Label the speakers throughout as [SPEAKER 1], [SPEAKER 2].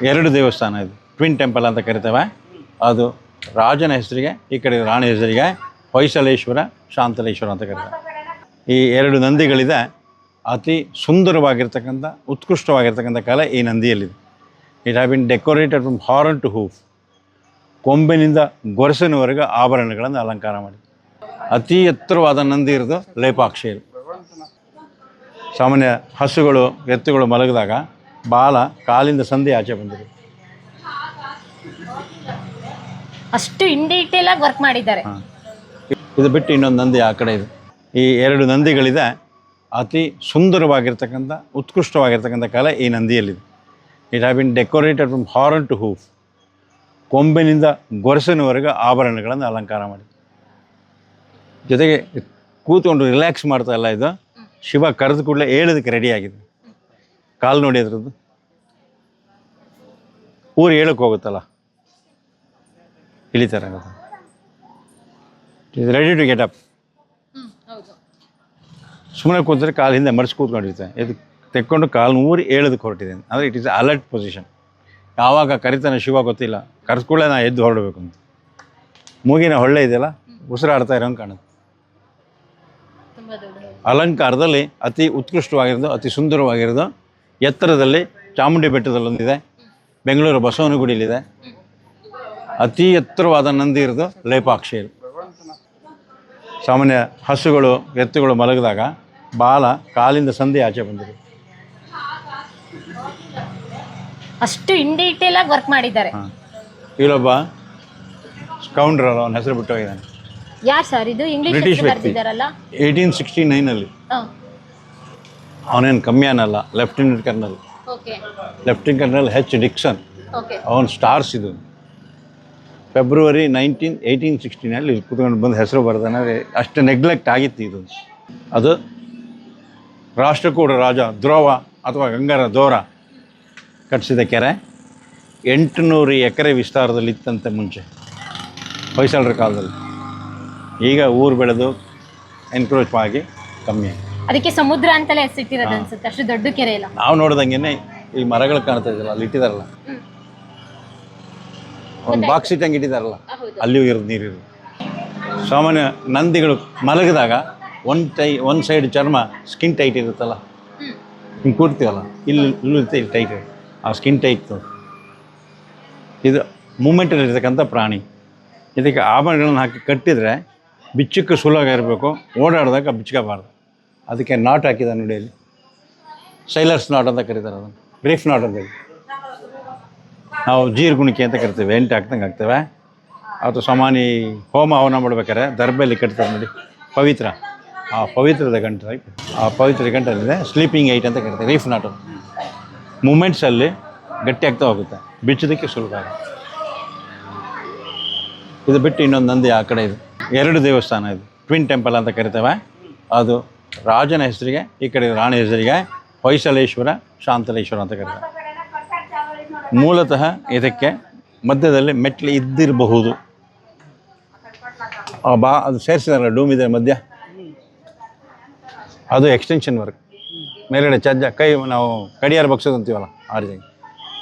[SPEAKER 1] ಎರಡು ದೇವಸ್ಥಾನ ಇದು, ಟ್ವಿನ್ ಟೆಂಪಲ್ ಅಂತ ಕರಿತೇವೆ. ಅದು ರಾಜನ ಹೆಸರಿಗೆ, ಈ ಕಡೆ ರಾಣಿ ಹೆಸರಿಗೆ ಹೊಯ್ಸಳೇಶ್ವರ, ಶಾಂತಲೇಶ್ವರ ಅಂತ ಕರೀತಾರೆ. ಈ ಎರಡು ನಂದಿಗಳಿದೆ. ಅತಿ ಸುಂದರವಾಗಿರ್ತಕ್ಕಂಥ, ಉತ್ಕೃಷ್ಟವಾಗಿರ್ತಕ್ಕಂಥ ಕಲೆ ಈ ನಂದಿಯಲ್ಲಿದೆ. It have been decorated from horn to hoof. ಕೊಂಬಿನಿಂದ ಗೊರಸಿನವರೆಗೆ ಆಭರಣಗಳನ್ನು ಅಲಂಕಾರ ಮಾಡಿ. ಅತಿ ಎತ್ತರವಾದ ನಂದಿ ಇರೋದು ಲೇಪಾಕ್ಷಿಯಲ್ಲಿ. ಸಾಮಾನ್ಯ ಹಸುಗಳು, ಎತ್ತುಗಳು ಮಲಗಿದಾಗ ಬಾಲ ಕಾಲಿಂದ ಸಂಧಿ ಆಚೆ ಬಂದಿದೆ.
[SPEAKER 2] ಅಷ್ಟು ಇನ್ ಡೀಟೇಲ್ ಆಗಿ ವರ್ಕ್ ಮಾಡಿದ್ದಾರೆ.
[SPEAKER 1] ಇದು ಬಿಟ್ಟು ಇನ್ನೊಂದು ನಂದಿ ಆ ಕಡೆ ಇದೆ. ಈ ಎರಡು ನಂದಿಗಳಿದೆ. ಅತಿ ಸುಂದರವಾಗಿರ್ತಕ್ಕಂಥ, ಉತ್ಕೃಷ್ಟವಾಗಿರ್ತಕ್ಕಂಥ ಕಲೆ ಈ ನಂದಿಯಲ್ಲಿದೆ. It have been decorated from horn to hoof. ಕೊಂಬಿನಿಂದ ಗೊರಸಿನವರೆಗೆ ಆಭರಣಗಳನ್ನು ಅಲಂಕಾರ ಮಾಡಿ. ಜೊತೆಗೆ ಕೂತ್ಕೊಂಡು ರಿಲ್ಯಾಕ್ಸ್ ಮಾಡ್ತಾ ಇಲ್ಲ. ಇದು ಶಿವ ಕರೆದು ಕೂಡಲೇ ಹೇಳೋದಕ್ಕೆ ರೆಡಿಯಾಗಿದೆ. ಕಾಲು ನೋಡಿ ಅದ್ರದ್ದು. ಊರು ಹೇಳಕ್ಕೆ ಹೋಗುತ್ತಲ್ಲ, ಇಳಿತಾರೆ. Is ready to get up. ಸುಮ್ಮನೆ ಕೂತ್ರೆ ಕಾಲು ಹಿಂದೆ ಮಡಿಸಿ ಕೂತ್ಕೊಂಡಿರ್ತಾರೆ. ಇದು ತೆಕ್ಕೊಂಡು ಕಾಲು ಊರಿ ಹೇಳೋದಕ್ಕೆ ಹೊರಟಿದೆ. ಅಂದರೆ ಇಟ್ ಈಸ್ ಅಲರ್ಟ್ ಪೊಸಿಷನ್. ಯಾವಾಗ ಕರಿತಾನೆ ಶಿವ ಗೊತ್ತಿಲ್ಲ, ಕರೆಸ್ಕೊಳ್ಳೆ ನಾ ಎದ್ದು ಹೊರಡಬೇಕು ಅಂತ. ಮೂಗಿನ ಹೊಳ್ಳೆ ಇದೆಯಲ್ಲ, ಉಸಿರಾಡ್ತಾ ಇರೋಂಗೆ ಕಾಣುತ್ತೆ. ಅಲಂಕಾರದಲ್ಲಿ ಅತಿ ಉತ್ಕೃಷ್ಟವಾಗಿರೋದು, ಅತಿ ಸುಂದರವಾಗಿರೋದು. ಎತ್ತರದಲ್ಲಿ ಚಾಮುಂಡಿ ಬೆಟ್ಟದಲ್ಲೊಂದಿದೆ, ಬೆಂಗಳೂರು ಬಸವನಗುಡಿಯಲ್ಲಿದೆ. ಅತಿ ಎತ್ತರವಾದ ನಂದಿ ಇರೋದು ಲೇಪಾಕ್ಷಿಯಲ್ಲಿ. ಸಾಮಾನ್ಯ ಹಸುಗಳು, ಎತ್ತುಗಳು ಮಲಗಿದಾಗ ಬಾಲ ಕಾಲಿಂದ ಸಂಧಿ ಆಚೆ ಬಂದಿದೆ.
[SPEAKER 2] ಅಷ್ಟು ಇನ್ ಡೀಟೇಲ್ ಆಗಿ ವರ್ಕ್ ಮಾಡಿದ್ದಾರೆ.
[SPEAKER 1] ಇಲ್ಲೊಬ್ಬ ಸ್ಕೌಂಡ್ರ್ ಅಲ್ಲ, ಅವನ ಹೆಸರು ಬಿಟ್ಟು ಹೋಗಿದ್ದಾನೆ.
[SPEAKER 2] ಯಾರು ಸರ್ ಇದು? ಇಂಗ್ಲಿಷ್
[SPEAKER 1] ಬ್ರಿಟಿಷ್ ವ್ಯಕ್ತಿ. 1869 ಅವನೇನು ಕಮ್ಮಿ ಅನ್ನಲ್ಲ. Lieutenant colonel, lieutenant colonel H Dixon. ಅವನ ಸ್ಟಾರ್ಸ್ ಇದು. ಫೆಬ್ರವರಿ 1860 ಕೂತ್ಕೊಂಡು ಬಂದು ಹೆಸರು ಬರ್ದಾನೆ. ಅಷ್ಟು ನೆಗ್ಲೆಕ್ಟ್ ಆಗಿತ್ತು ಇದು. ಅದು ರಾಷ್ಟ್ರಕೂಟ ರಾಜ ಧ್ರುವ ಅಥವಾ ಗಂಗರ ದೋರ ಕಟ್ಟಿಸಿದ ಕೆರೆ. 800 ಎಕರೆ ವಿಸ್ತಾರದಲ್ಲಿ ಇತ್ತಂತೆ ಮುಂಚೆ, ಹೊಯ್ಸಳರ ಕಾಲದಲ್ಲಿ. ಈಗ ಊರು ಬೆಳೆದು ಎನ್ಕ್ರೋಚ್ ಆಗಿ ಕಮ್ಮಿ ಆಗಿ
[SPEAKER 2] ಅದಕ್ಕೆ ಸಮುದ್ರ ಅಂತಲೇ ಹೆಸರಿಟ್ಟಿರೋದು ಅನ್ಸುತ್ತೆ. ಅಷ್ಟು ದೊಡ್ಡ ಕೆರೆ ಇಲ್ಲ.
[SPEAKER 1] ನಾವು ನೋಡ್ದಂಗೆ ಈ ಮರಗಳು ಕಾಣ್ತಾ ಇದ್ರಲ್ಲ, ಅಲ್ಲಿ ಇಟ್ಟಿದಾರಲ್ಲ, ಒಂದು ಬಾಕ್ಸ್ ಇಟ್ಟಂಗೆ ಇಟ್ಟಿದಾರಲ್ಲ, ಅಲ್ಲಿಯೂ ಇರೋದು ನೀರಿರೋದು. ಸಾಮಾನ್ಯ ನಂದಿಗಳು ಮಲಗಿದಾಗ ಒಂದು ಸೈಡ್ ಚರ್ಮ ಸ್ಕಿನ್ ಟೈಟ್ ಇರುತ್ತಲ್ಲ, ಹಿಂಗೆ ಕೂರ್ತೀವಲ್ಲ, ಇಲ್ಲೂ ಟೈಟ್. ಆ ಸ್ಕಿನ್ ಟೈಟ್ ಇದು ಮೂಮೆಂಟಲ್ಲಿ ಇರ್ತಕ್ಕಂಥ ಪ್ರಾಣಿ. ಇದಕ್ಕೆ ಆಭರಣಗಳನ್ನು ಹಾಕಿ ಕಟ್ಟಿದರೆ ಬಿಚ್ಚಕ್ಕೆ ಸುಲಭ ಇರಬೇಕು, ಓಡಾಡಿದಾಗ ಬಿಚ್ಕೋಬಾರ್ದು. ಅದಕ್ಕೆ ನಾಟ್ ಹಾಕಿದ ನೋಡಿ, ಅಲ್ಲಿ ಸೈಲರ್ಸ್ ನಾಟ್ ಅಂತ ಕರೀತಾರೆ. ಅದನ್ನು ಬ್ರೀಫ್ ನಾಟ್ ಅಂತೇಳಿ ನಾವು ಜೀರ್ಗುಣಿಕೆ ಅಂತ ಕರಿತೇವೆ. ಎಂಟು ಹಾಕ್ದಂಗೆ ಹಾಕ್ತೇವೆ. ಅದು ಸಾಮಾನ್ಯ ಹೋಮ ಹವನ ಮಾಡ್ಬೇಕಾದ್ರೆ ದರ್ಬೆಯಲ್ಲಿ ಕಟ್ತಾರೆ ನೋಡಿ, ಪವಿತ್ರ. ಆ ಪವಿತ್ರದ ಗಂಟು, ಆ ಪವಿತ್ರ ಗಂಟಲ್ಲಿದೆ ಸ್ಲೀಪಿಂಗ್ ಏಟ್ ಅಂತ ಕರಿತಾರೆ. ರೀಫ್ ನಾಟ್ ಮೂಮೆಂಟ್ಸಲ್ಲಿ ಗಟ್ಟಿ ಆಗ್ತಾ ಹೋಗುತ್ತೆ, ಬಿಚ್ಚೋದಕ್ಕೆ ಸುಲಭ ಆಗುತ್ತೆ. ಇದು ಬಿಟ್ಟು ಇನ್ನೊಂದು ನಂದಿ ಆ ಕಡೆ ಇದೆ. ಎರಡು ದೇವಸ್ಥಾನ ಇದು, ಟ್ವಿನ್ ಟೆಂಪಲ್ ಅಂತ ಕರಿತೇವೆ. ಅದು ರಾಜನ ಹೆಸರಿಗೆ, ಈ ಕಡೆ ರಾಣಿ ಹೆಸರಿಗೆ ಹೊಯ್ಸಳೇಶ್ವರ, ಶಾಂತಲೇಶ್ವರ ಅಂತ ಕರೀತಾರೆ. ಮೂಲತಃ ಇದಕ್ಕೆ ಮಧ್ಯದಲ್ಲಿ ಮೆಟ್ಲು ಇದ್ದಿರಬಹುದು. ಅದು ಸೇರಿಸಿದಾರಲ್ಲ ಡೂಮ್ ಇದೆ ಮಧ್ಯ, ಅದು ಎಕ್ಸ್ಟೆನ್ಷನ್ ವರ್ಕ್. ಮೇಲ್ಗಡೆ ಚಜ್ಜ ಕೈ, ನಾವು ಕಡಿಯಾರ ಬಗ್ಸೋದು ಅಂತೀವಲ್ಲ ಆ ರೀತಿ.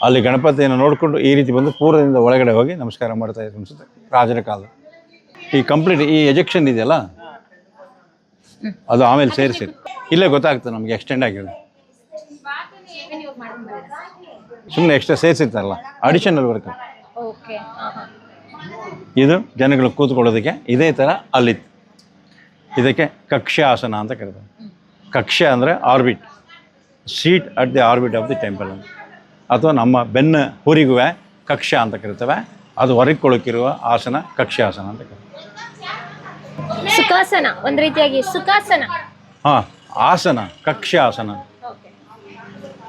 [SPEAKER 1] ಅಲ್ಲಿ ಗಣಪತಿಯನ್ನು ನೋಡಿಕೊಂಡು ಈ ರೀತಿ ಬಂದು ಪೂರ್ವದಿಂದ ಒಳಗಡೆ ಹೋಗಿ ನಮಸ್ಕಾರ ಮಾಡ್ತಾ ಇದ್ರು ಅನಿಸುತ್ತೆ ರಾಜರ ಕಾಲ. ಈ ಕಂಪ್ಲೀಟ್ ಈ ಎಜೆಕ್ಷನ್ ಇದೆಯಲ್ಲ, ಅದು ಆಮೇಲೆ ಸೇರಿಸಿ ಇಲ್ಲೇ ಗೊತ್ತಾಗ್ತದೆ ನಮಗೆ ಎಕ್ಸ್ಟೆಂಡ್ ಆಗಿರೋದು. ಸುಮ್ಮನೆ ಎಕ್ಸ್ಟ್ರಾ ಸೇರಿಸಿರ್ತಾರಲ್ಲ, ಅಡಿಷನಲ್ ವರ್ಕ್. ಇದು ಜನಗಳು ಕೂತ್ಕೊಳ್ಳೋದಕ್ಕೆ ಇದೇ ಥರ ಅಲ್ಲಿತ್ತು. ಇದಕ್ಕೆ ಕಕ್ಷ್ಯಾಸನ ಅಂತ ಕರೀತಾರೆ. ಕಕ್ಷ್ಯ ಅಂದರೆ orbit, seat at the orbit of the temple ಅಂತ. ಅಥವಾ ನಮ್ಮ ಬೆನ್ನ ಹುರಿಗೂ ಕಕ್ಷ್ಯ ಅಂತ ಕರಿತೇವೆ. ಅದು ಹೊರಕೊಳ್ಳೋಕ್ಕಿರುವ ಆಸನ ಕಕ್ಷ್ಯಾಸನ ಅಂತ ಕರೀತಾರೆ.
[SPEAKER 2] ಸುಖಾಸನ ಒಂದು ರೀತಿಯಾಗಿ ಸುಖಾಸನ.
[SPEAKER 1] ಹಾಂ, ಆಸನ ಕಕ್ಷ್ಯಾಸನ.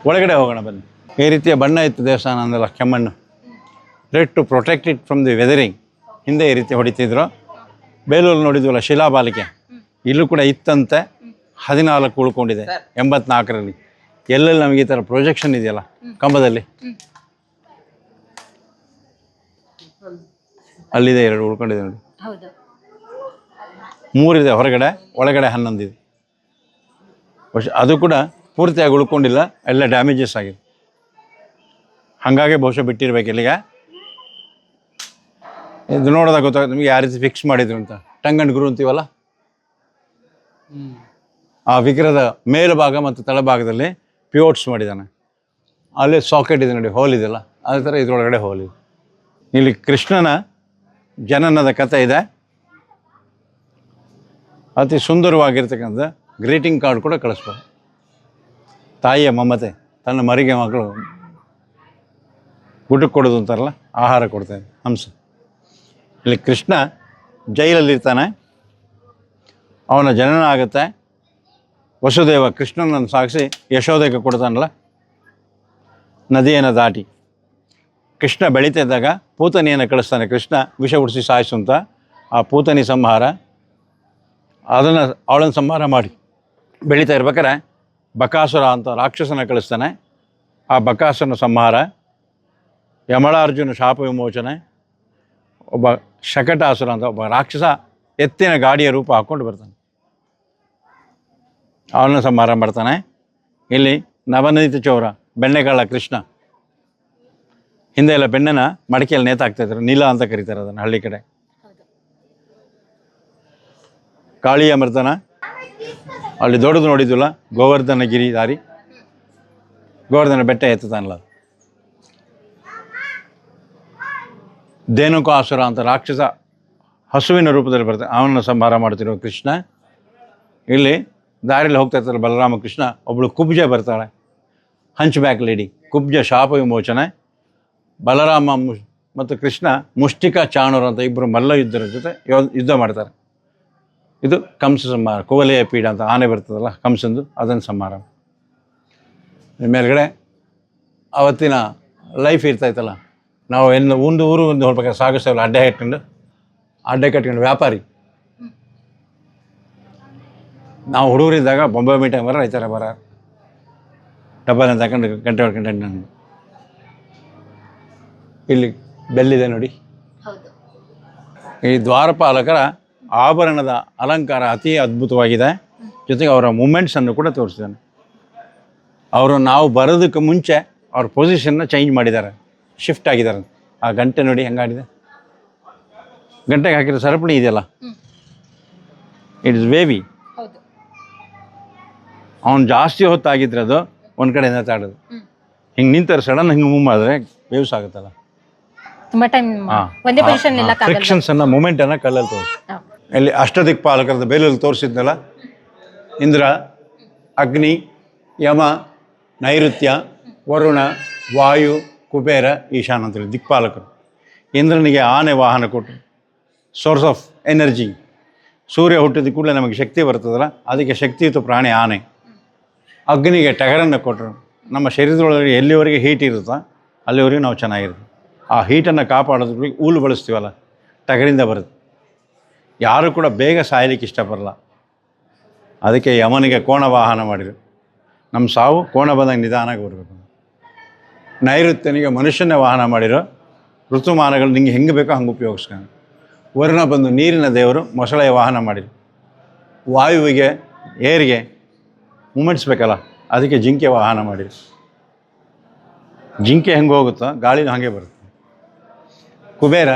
[SPEAKER 1] ಒಳಗಡೆ ಹೋಗೋಣ ಬನ್ನಿ. ಈ ರೀತಿಯ ಬಣ್ಣ ಇತ್ತು ದೇವಸ್ಥಾನ ಅಂದಲ್ಲ, ಕೆಮ್ಮಣ್ಣು. Red to protect it from the weathering. ಹಿಂದೆ ಈ ರೀತಿ ಹೊಡಿತಿದ್ರು. ಬೇಲೂರು ನೋಡಿದ್ವಲ್ಲ ಶಿಲಾಬಾಲಿಕೆ, ಇಲ್ಲೂ ಕೂಡ ಇತ್ತಂತೆ. 14 ಉಳ್ಕೊಂಡಿದೆ 84ರಲ್ಲಿ. ಎಲ್ಲೆಲ್ಲಿ ನಮಗೆ ಈ ಥರ ಪ್ರೊಜೆಕ್ಷನ್ ಇದೆಯಲ್ಲ ಕಂಬದಲ್ಲಿ, ಅಲ್ಲಿದೆ 2 ಉಳ್ಕೊಂಡಿದೆ ನೋಡಿ. 3 ಇದೆ ಹೊರಗಡೆ, ಒಳಗಡೆ 11 ಇದೆ. ಅದು ಕೂಡ ಪೂರ್ತಿಯಾಗಿ ಉಳ್ಕೊಂಡಿಲ್ಲ, ಎಲ್ಲ ಡ್ಯಾಮೇಜಸ್ ಆಗಿದೆ. ಹಾಗಾಗಿ ಬಹುಶಃ ಬಿಟ್ಟಿರ್ಬೇಕು ಇಲ್ಲಿಗೆ. ಇದು ನೋಡಿದಾಗ ಗೊತ್ತಾಗುತ್ತೆ ನಿಮಗೆ ಯಾವ ರೀತಿ ಫಿಕ್ಸ್ ಮಾಡಿದ್ರು ಅಂತ. ಟಂಗ್ ಅಂಡ್ ಗ್ರೂ ಅಂತೀವಲ್ಲ, ಆ ವಿಗ್ರಹದ ಮೇಲುಭಾಗ ಮತ್ತು ತಳಭಾಗದಲ್ಲಿ ಪಿವೋಟ್ಸ್ ಮಾಡಿದ್ದಾನೆ. ಅಲ್ಲಿ ಸಾಕೆಟ್ ಇದೆ ನೋಡಿ, ಹೋಲ್ ಇದೆಯಲ್ಲ, ಅದೇ ಥರ ಇದರೊಳಗಡೆ ಹೋಲ್ ಇದೆ. ಇಲ್ಲಿ ಕೃಷ್ಣನ ಜನನದ ಕಥೆ ಇದೆ. ಅತಿ ಸುಂದರವಾಗಿರ್ತಕ್ಕಂಥ ಗ್ರೀಟಿಂಗ್ ಕಾರ್ಡ್ ಕೂಡ ಕಳಿಸ್ಬೋದು. ತಾಯಿಯ ಮಮತೆ, ತನ್ನ ಮರಿಗೆ ಮಕ್ಕಳು ಊಟಕ್ಕೆ ಕೊಡೋದು ಅಂತಾರಲ್ಲ, ಆಹಾರ ಕೊಡ್ತಾನೆ ಹಂಸ. ಇಲ್ಲಿ ಕೃಷ್ಣ ಜೈಲಲ್ಲಿರ್ತಾನೆ, ಅವನ ಜನನ ಆಗುತ್ತೆ. ವಸುದೇವ ಕೃಷ್ಣನನ್ನು ಸಾಗಿಸಿ ಯಶೋದೆಗೆ ಕೊಡ್ತಾನಲ್ಲ ನದಿಯನ್ನು ದಾಟಿ. ಕೃಷ್ಣ ಬೆಳೀತಾ ಇದ್ದಾಗ ಪೂತನಿಯನ್ನು ಕಳಿಸ್ತಾನೆ ಕೃಷ್ಣ, ವಿಷ ಉಡಿಸಿ ಸಾಯಿಸು ಅಂತ. ಆ ಪೂತನಿ ಸಂಹಾರ, ಅವಳನ್ನು ಸಂಹಾರ ಮಾಡಿ ಬೆಳೀತಾ ಇರ್ಬೇಕಾರೆ ಬಕಾಸುರ ಅಂತ ರಾಕ್ಷಸನ ಕಳಿಸ್ತಾನೆ. ಆ ಬಕಾಸುರನ ಸಂಹಾರ, ಯಮಳಾರ್ಜುನ ಶಾಪ ವಿಮೋಚನೆ, ಒಬ್ಬ ಶಕಟಾಸುರ ಅಂತ ಒಬ್ಬ ರಾಕ್ಷಸ ಎತ್ತಿನ ಗಾಡಿಯ ರೂಪ ಹಾಕ್ಕೊಂಡು ಬರ್ತಾನೆ, ಅವನ ಸಂಹಾರ ಮಾಡ್ತಾನೆ. ಇಲ್ಲಿ ನವನೀತ ಚೌರ, ಬೆಣ್ಣೆಗಾಳ ಕೃಷ್ಣ. ಹಿಂದೆ ಎಲ್ಲ ಬೆಣ್ಣೆನ ಮಡಿಕೆಯಲ್ಲಿ ನೇತಾಕ್ತಾಯಿದ್ರು, ನೀಲ ಅಂತ ಕರೀತಾರೆ ಅದನ್ನು ಹಳ್ಳಿ ಕಡೆ. ಕಾಳಿಯ ಮರ್ದನ, ಅಲ್ಲಿ ದೊಡ್ಡದು ನೋಡಿದ್ವಲ್ಲ ಗೋವರ್ಧನ ಗಿರಿಧಾರಿ, ಗೋವರ್ಧನ ಬೆಟ್ಟ ಎತ್ತುತ್ತಾನಲ್ಲ. ಧೇನುಕಾಸುರ ಅಂತ ರಾಕ್ಷಸ ಹಸುವಿನ ರೂಪದಲ್ಲಿ ಬರ್ತಾನೆ, ಅವನನ್ನು ಸಂಹಾರ ಮಾಡ್ತಿರೋ ಕೃಷ್ಣ. ಇಲ್ಲಿ ದಾರಿಯಲ್ಲಿ ಹೋಗ್ತಾ ಇರ್ತಾರೆ ಬಲರಾಮ ಕೃಷ್ಣ, ಒಬ್ಬಳು ಕುಬ್ಜ ಬರ್ತಾಳೆ, ಹಂಚ್ ಬ್ಯಾಕ್ ಲೇಡಿ, ಕುಬ್ಜ ಶಾಪ ವಿಮೋಚನೆ. ಬಲರಾಮ ಮತ್ತು ಕೃಷ್ಣ ಮುಷ್ಟಿಕಾ ಚಾಣೂರ ಅಂತ ಇಬ್ಬರು ಮಲ್ಲ ಯುದ್ಧರ ಜೊತೆ ಯುದ್ಧ ಮಾಡ್ತಾರೆ. ಇದು ಕಂಸ ಸಂಹಾರ. ಕುವಲೆಯ ಪೀಡ ಅಂತ ಆನೆ ಬರ್ತದಲ್ಲ ಕಂಸಂದು, ಅದನ್ನು ಸಂಹಾರ. ಮೇಲ್ಗಡೆ ಅವತ್ತಿನ ಲೈಫ್ ಇರ್ತಾಯಿತ್ತಲ್ಲ, ನಾವು ಒಂದು ಊರು ಒಂದು ಹೋಗ್ಬೇಕಾದ್ರೆ ಸಾಗಿಸ್ತೇವಲ್ಲ, ಅಡ್ಡೆ ಕಟ್ಕೊಂಡು ವ್ಯಾಪಾರಿ. ನಾವು ಹುಡುಗರಿದ್ದಾಗ ಬೊಂಬೆ ಮೀಟಿಂಗ್ ಬರೋ ಈ ಥರ ಬರ ಡಬ್ಬನ ತಗೊಂಡು ಗಂಟೆ ಹೊಡ್ಕೊಂಡು. ಇಲ್ಲಿ ಬೆಲ್ಲಿದೆ ನೋಡಿ. ಈ ದ್ವಾರಪಾಲಕರ ಆಭರಣದ ಅಲಂಕಾರ ಅತಿ ಅದ್ಭುತವಾಗಿದೆ. ಜೊತೆಗೆ ಅವರ ಮೂಮೆಂಟ್ಸನ್ನು ಕೂಡ ತೋರಿಸಿದ್ದಾನೆ. ಅವರು ನಾವು ಬರೋದಕ್ಕೆ ಮುಂಚೆ ಅವ್ರ ಪೊಸಿಷನ್ನ ಚೇಂಜ್ ಮಾಡಿದ್ದಾರೆ, ಶಿಫ್ಟ್ ಆಗಿದ್ದಾರೆ. ಆ ಗಂಟೆ ನೋಡಿ ಹೆಂಗಾಡಿದೆ, ಗಂಟೆಗೆ ಹಾಕಿರೋ ಸರಪಣಿ ಇದೆಯಲ್ಲ, ಇಟ್ ಇಸ್ ವೇವಿ. ಅವನು ಜಾಸ್ತಿ ಹೊತ್ತಾಗಿದ್ರೆ ಅದು ಒಂದು ಕಡೆ ತಾಡೋದು, ಹಿಂಗೆ ನಿಂತಾರೆ ಸಡನ್ ಹಿಂಗೆ ಮೂವ್ ಮಾಡಿದ್ರೆ ವೇವ್ಸ್ ಆಗುತ್ತಲ್ಲ. ಫ್ರಿಕ್ಷನ್ಸ್ ಅನ್ನ ಮೂಮೆಂಟ್ ಅನ್ನ ಕಲ್ಲಲ್ಲಿ ತೋರಿಸಿ. ಇಲ್ಲಿ ಅಷ್ಟದಿಕ್ಪಾಲಕರದ ಬೇಲಲ್ಲಿ ತೋರಿಸಿದ್ನಲ್ಲ, ಇಂದ್ರ, ಅಗ್ನಿ, ಯಮ, ನೈಋತ್ಯ, ವರುಣ, ವಾಯು, ಕುಬೇರ, ಈಶಾನ ಅಂತೇಳಿ ದಿಕ್ಪಾಲಕರು. ಇಂದ್ರನಿಗೆ ಆನೆ ವಾಹನ ಕೊಟ್ಟು, ಸೋರ್ಸ್ ಆಫ್ ಎನರ್ಜಿ. ಸೂರ್ಯ ಹುಟ್ಟಿದ ಕೂಡಲೇ ನಮಗೆ ಶಕ್ತಿ ಬರ್ತದಲ್ಲ, ಅದಕ್ಕೆ ಶಕ್ತಿಯುತ ಪ್ರಾಣಿ ಆನೆ. ಅಗ್ನಿಗೆ ಟಗರನ್ನು ಕೊಟ್ಟರು. ನಮ್ಮ ಶರೀರದೊಳಗೆ ಎಲ್ಲಿವರೆಗೆ ಹೀಟ್ ಇರುತ್ತೋ ಅಲ್ಲಿವರೆಗೆ ನಾವು ಚೆನ್ನಾಗಿರ್ತೀವಿ. ಆ ಹೀಟನ್ನು ಕಾಪಾಡೋದ್ರಿಗೆ ಊಲು ಬಳಸ್ತೀವಲ್ಲ, ಟಗರಿಂದ ಬರುತ್ತೆ. ಯಾರು ಕೂಡ ಬೇಗ ಸಾಯಲಿಕ್ಕೆ ಇಷ್ಟಪಡಲ್ಲ. ಅದಕ್ಕೆ ಯಮನಿಗೆ ಕೋಣ ವಾಹನ ಮಾಡಿರು. ನಮ್ಮ ಸಾವು ಕೋಣ ಬಂದಾಗ ನಿಧಾನಾಗಿ ಬರಬೇಕು. ನೈಋತ್ಯನಿಗೆ ಮನುಷ್ಯನೇ ವಾಹನ ಮಾಡಿರೋ. ಋತುಮಾನಗಳು ನಿಂಗೆ ಹೆಂಗೆ ಬೇಕೋ ಹಂಗೆ ಉಪಯೋಗಿಸ್ಕೊಂಡು. ವರುಣ ಬಂದು ನೀರಿನ ದೇವರು, ಮೊಸಳೆಯ ವಾಹನ ಮಾಡಿರು. ವಾಯುವಿಗೆ, ಏರಿಗೆ ಮೂಮೆಂಟ್ಸ್ ಬೇಕಲ್ಲ, ಅದಕ್ಕೆ ಜಿಂಕೆ ವಾಹನ ಮಾಡಿರು. ಜಿಂಕೆ ಹೆಂಗೆ ಹೋಗುತ್ತೋ ಗಾಳಿನೂ ಹಾಗೆ ಬರುತ್ತೆ. ಕುಬೇರ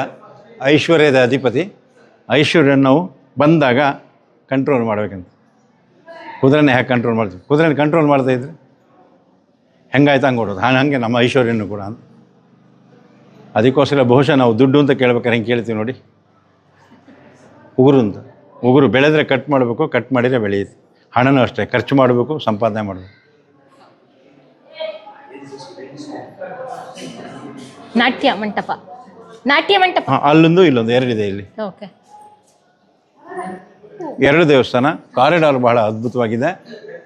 [SPEAKER 1] ಐಶ್ವರ್ಯದ ಅಧಿಪತಿ. ಐಶ್ವರ್ಯ ನಾವು ಬಂದಾಗ ಕಂಟ್ರೋಲ್ ಮಾಡಬೇಕಂತ. ಕುದುರೆನೇ ಹೇಗೆ ಕಂಟ್ರೋಲ್ ಮಾಡ್ತೀವಿ, ಕುದುರೆನ ಕಂಟ್ರೋಲ್ ಮಾಡ್ತಾಯಿದ್ರೆ ಹೆಂಗಾಯ್ತು ಹಂಗೆ ಕೊಡೋದು. ಹಾಗೆ ನಮ್ಮ ಐಶ್ವರ್ಯನೂ ಕೂಡ. ಅದಕ್ಕೋಸ್ಕರ ಬಹುಶಃ ನಾವು ದುಡ್ಡು ಅಂತ ಕೇಳ್ಬೇಕಾದ್ರೆ ಹೆಂಗೆ ಕೇಳ್ತೀವಿ ನೋಡಿ, ಉಗುರು ಅಂತ. ಉಗುರು ಬೆಳೆದ್ರೆ ಕಟ್ ಮಾಡಬೇಕು, ಕಟ್ ಮಾಡಿದರೆ ಬೆಳೆಯುತ್ತೆ. ಹಣನೂ ಅಷ್ಟೇ, ಖರ್ಚು ಮಾಡಬೇಕು, ಸಂಪಾದನೆ ಮಾಡಬೇಕು.
[SPEAKER 2] ನಾಟ್ಯ ಮಂಟಪ, ನಾಟ್ಯ ಮಂಟಪ
[SPEAKER 1] ಅಲ್ಲೊಂದು ಇಲ್ಲೊಂದು ಎರಡಿದೆ. ಇಲ್ಲಿ ಎರಡು ದೇವಸ್ಥಾನ. ಕಾರಿಡಾರ್ ಬಹಳ ಅದ್ಭುತವಾಗಿದೆ.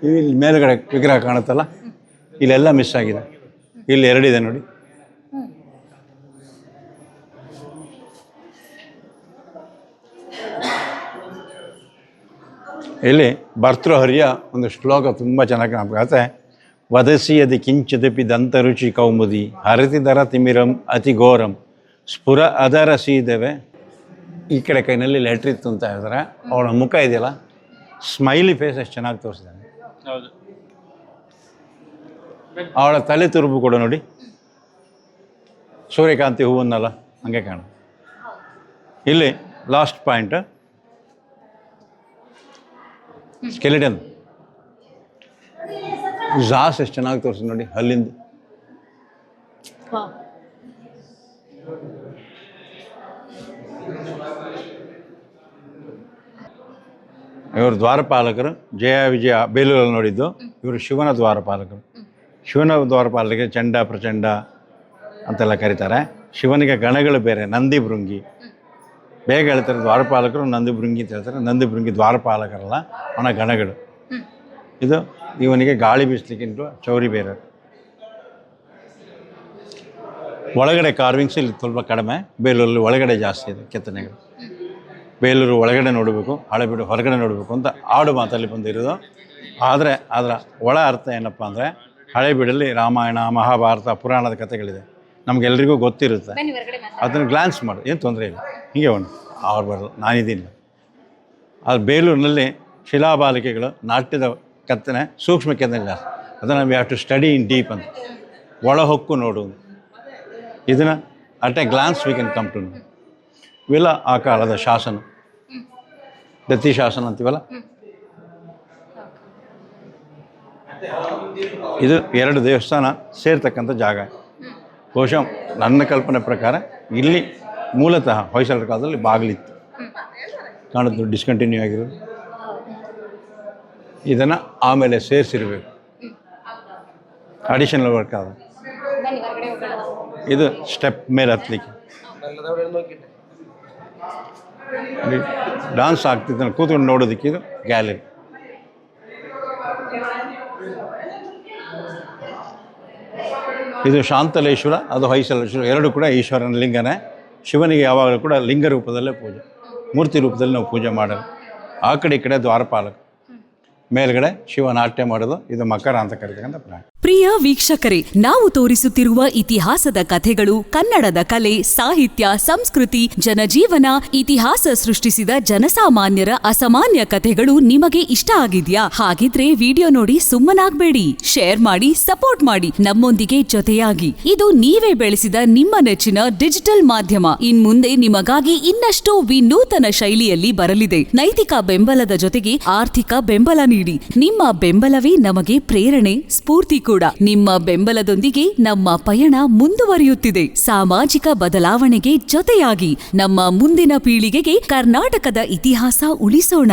[SPEAKER 1] ಇಲ್ಲಿ ಮೇಲುಗಡೆ ವಿಗ್ರಹ ಕಾಣುತ್ತಲ್ಲ, ಇಲ್ಲೆಲ್ಲ ಮಿಸ್ ಆಗಿದೆ. ಇಲ್ಲಿ ಎರಡಿದೆ ನೋಡಿ. ಇಲ್ಲಿ ಭರ್ತೃಹರಿಯ ಒಂದು ಶ್ಲೋಕ ತುಂಬ ಚೆನ್ನಾಗಿ ನಮ್ಗಾಗುತ್ತೆ. ವದಸಿ ಅದಿ ಕಿಂಚಿದಪಿ ದಂತರುಚಿ ಕೌಮುದಿ ಹರತಿದರ ತಿಮಿರಂ ಅತಿ ಘೋರಂ ಸ್ಫುರ ಅದರ ಸೀದವೆ. ಈ ಕಡೆ ಕೈನಲ್ಲಿ ಲೆಟ್ರ್ ಇತ್ತು ಅಂತ ಹೇಳಿದ್ರೆ, ಅವಳ ಮುಖ ಇದೆಯಲ್ಲ, ಸ್ಮೈಲಿ ಫೇಸ್ ಎಷ್ಟು ಚೆನ್ನಾಗಿ ತೋರಿಸಿದ್ದಾನೆ. ಅವಳ ತಲೆ ತುರುಬು ಕೂಡ ನೋಡಿ, ಸೂರ್ಯಕಾಂತಿ ಹೂವನ್ನಲ್ಲ ಹಂಗೆ ಕಾಣ. ಇಲ್ಲಿ ಲಾಸ್ಟ್ ಪಾಯಿಂಟ್ ಸ್ಕೆಲಿಟನ್. ಜಾಸ್ ಎಷ್ಟು ಚೆನ್ನಾಗಿ ತೋರಿಸಿ ನೋಡಿ ಹಲ್ಲಿಂದ. ಇವರು ದ್ವಾರಪಾಲಕರು. ಜಯ ವಿಜಯ ಬೇಲೂರಲ್ಲಿ ನೋಡಿದ್ದು. ಇವರು ಶಿವನ ದ್ವಾರಪಾಲಕರು. ಶಿವನ ದ್ವಾರಪಾಲಕರಿಗೆ ಚಂಡ ಪ್ರಚಂಡ ಅಂತೆಲ್ಲ ಕರೀತಾರೆ. ಶಿವನಿಗೆ ಗಣಗಳು ಬೇರೆ, ನಂದಿ ಭೃಂಗಿ. ಬೇಗ ಹೇಳ್ತಾರೆ ದ್ವಾರಪಾಲಕರು ನಂದಿ ಭೃಂಗಿ ಅಂತ ಹೇಳ್ತಾರೆ. ನಂದಿ ಭೃಂಗಿ ದ್ವಾರಪಾಲಕರಲ್ಲ, ಅವನ ಗಣಗಳು. ಇದು ಇವನಿಗೆ ಗಾಳಿ ಬೀಸಲಿಕ್ಕಿಂತ ಚೌರಿ ಬೇರೆ. ಒಳಗಡೆ ಕಾರ್ವಿಂಗ್ಸ್ ಇಲ್ಲಿ ಸ್ವಲ್ಪ ಕಡಿಮೆ, ಬೇಲೂರಲ್ಲಿ ಒಳಗಡೆ ಜಾಸ್ತಿ ಇದೆ ಕೆತ್ತನೆಗಳು. ಬೇಲೂರು ಒಳಗಡೆ ನೋಡಬೇಕು, ಹಳೆಬೀಡು ಹೊರಗಡೆ ನೋಡಬೇಕು ಅಂತ ಆಡು ಮಾತಲ್ಲಿ ಬಂದಿರೋದು. ಆದರೆ ಅದರ ಒಳ ಅರ್ಥ ಏನಪ್ಪ ಅಂದರೆ, ಹಳೆಬೀಡಲ್ಲಿ ರಾಮಾಯಣ ಮಹಾಭಾರತ ಪುರಾಣದ ಕಥೆಗಳಿದೆ, ನಮಗೆಲ್ರಿಗೂ ಗೊತ್ತಿರುತ್ತೆ. ಅದನ್ನು ಗ್ಲಾನ್ಸ್ ಮಾಡು, ಏನು ತೊಂದರೆ ಇಲ್ಲ, ಹೀಗೆ ಉಂಟು. ಅವ್ರು ಬರಲ್ಲ, ನಾನಿದ್ದೀನಿ. ಅದು ಬೇಲೂರಿನಲ್ಲಿ ಶಿಲಾಬಾಲಿಕೆಗಳು, ನಾಟ್ಯದ ಕೆತ್ತನೆ, ಸೂಕ್ಷ್ಮ ಕೆತ್ತನೆ ಜಾಸ್ತಿ. ಅದನ್ನು we have to study in deep ಅಂತ, ಒಳ ಹೊಕ್ಕು ನೋಡುವುದು. ಇದನ್ನು at a glance we can come to know. ಇವೆಲ್ಲ ಆ ಕಾಲದ ಶಾಸನ, ದತ್ತಿ ಶಾಸನ ಅಂತೀವಲ್ಲ. ಇದು 2 ದೇವಸ್ಥಾನ ಸೇರ್ತಕ್ಕಂಥ ಜಾಗ. ಬಹುಶಃ ನನ್ನ ಕಲ್ಪನೆ ಪ್ರಕಾರ ಇಲ್ಲಿ ಮೂಲತಃ ಹೊಯ್ಸಳರ ಕಾಲದಲ್ಲಿ ಬಾಗಿಲಿತ್ತು, ಕಾಣುತ್ತೆ ಡಿಸ್ಕಂಟಿನ್ಯೂ ಆಗಿರೋದು. ಇದನ್ನು ಆಮೇಲೆ ಸೇರಿಸಿರ್ಬೇಕು, ಅಡಿಷನಲ್ ವರ್ಕ್ ಆದ. ಇದು ಸ್ಟೆಪ್ ಮೇಲೆ ಹತ್ತಲಿಕ್ಕೆ ಡಾನ್ಸ್ ಆಗ್ತಿದ್ದನ್ನು ಕೂತ್ಕೊಂಡು ನೋಡೋದಕ್ಕೆ ಇದು ಗ್ಯಾಲರಿ. ಇದು ಶಾಂತಲೇಶ್ವರ, ಅದು ಹೊಯ್ಸಳೇಶ್ವರ, ಎರಡೂ ಕೂಡ ಈಶ್ವರನ ಲಿಂಗನೇ. ಶಿವನಿಗೆ ಯಾವಾಗಲೂ ಕೂಡ ಲಿಂಗ ರೂಪದಲ್ಲೇ ಪೂಜೆ, ಮೂರ್ತಿ ರೂಪದಲ್ಲಿ ನಾವು ಪೂಜೆ ಮಾಡೋದು. ಆ ಕಡೆ ಈ ಕಡೆ ದ್ವಾರಪಾಲಕ, ಮೇಲ್ಗಡೆ ಶಿವ ನಾಟ್ಯ ಮಾಡೋದು. ಇದು ಮಕರ ಅಂತ ಕರೀತಕ್ಕಂಥ ಪ್ರಾಣಿ.
[SPEAKER 3] ಪ್ರಿಯ ವೀಕ್ಷಕರೇ, ನಾವು ತೋರಿಸುತ್ತಿರುವ ಇತಿಹಾಸದ ಕಥೆಗಳು ಕನ್ನಡದ ಕಲೆ, ಸಾಹಿತ್ಯ, ಸಂಸ್ಕೃತಿ, ಜನಜೀವನ, ಇತಿಹಾಸ ಸೃಷ್ಟಿಸಿದ ಜನಸಾಮಾನ್ಯರ ಅಸಾಮಾನ್ಯ ಕಥೆಗಳು ನಿಮಗೆ ಇಷ್ಟ ಆಗಿದ್ಯಾ? ಹಾಗಿದ್ರೆ ವಿಡಿಯೋ ನೋಡಿ ಸುಮ್ಮನಾಗ್ಬೇಡಿ, ಶೇರ್ ಮಾಡಿ, ಸಪೋರ್ಟ್ ಮಾಡಿ, ನಮ್ಮೊಂದಿಗೆ ಜೊತೆಯಾಗಿ. ಇದು ನೀವೇ ಬೆಳೆಸಿದ ನಿಮ್ಮ ನೆಚ್ಚಿನ ಡಿಜಿಟಲ್ ಮಾಧ್ಯಮ. ಇನ್ಮುಂದೆ ನಿಮಗಾಗಿ ಇನ್ನಷ್ಟು ವಿನೂತನ ಶೈಲಿಯಲ್ಲಿ ಬರಲಿದೆ. ನೈತಿಕ ಬೆಂಬಲದ ಜೊತೆಗೆ ಆರ್ಥಿಕ ಬೆಂಬಲ ನೀಡಿ. ನಿಮ್ಮ ಬೆಂಬಲವೇ ನಮಗೆ ಪ್ರೇರಣೆ, ಸ್ಫೂರ್ತಿ ಕೂಡ. ನಿಮ್ಮ ಬೆಂಬಲದೊಂದಿಗೆ ನಮ್ಮ ಪಯಣ ಮುಂದುವರಿಯುತ್ತಿದೆ. ಸಾಮಾಜಿಕ ಬದಲಾವಣೆಗೆ ಜೊತೆಯಾಗಿ ನಮ್ಮ ಮುಂದಿನ ಪೀಳಿಗೆಗೆ ಕರ್ನಾಟಕದ ಇತಿಹಾಸ ಉಳಿಸೋಣ.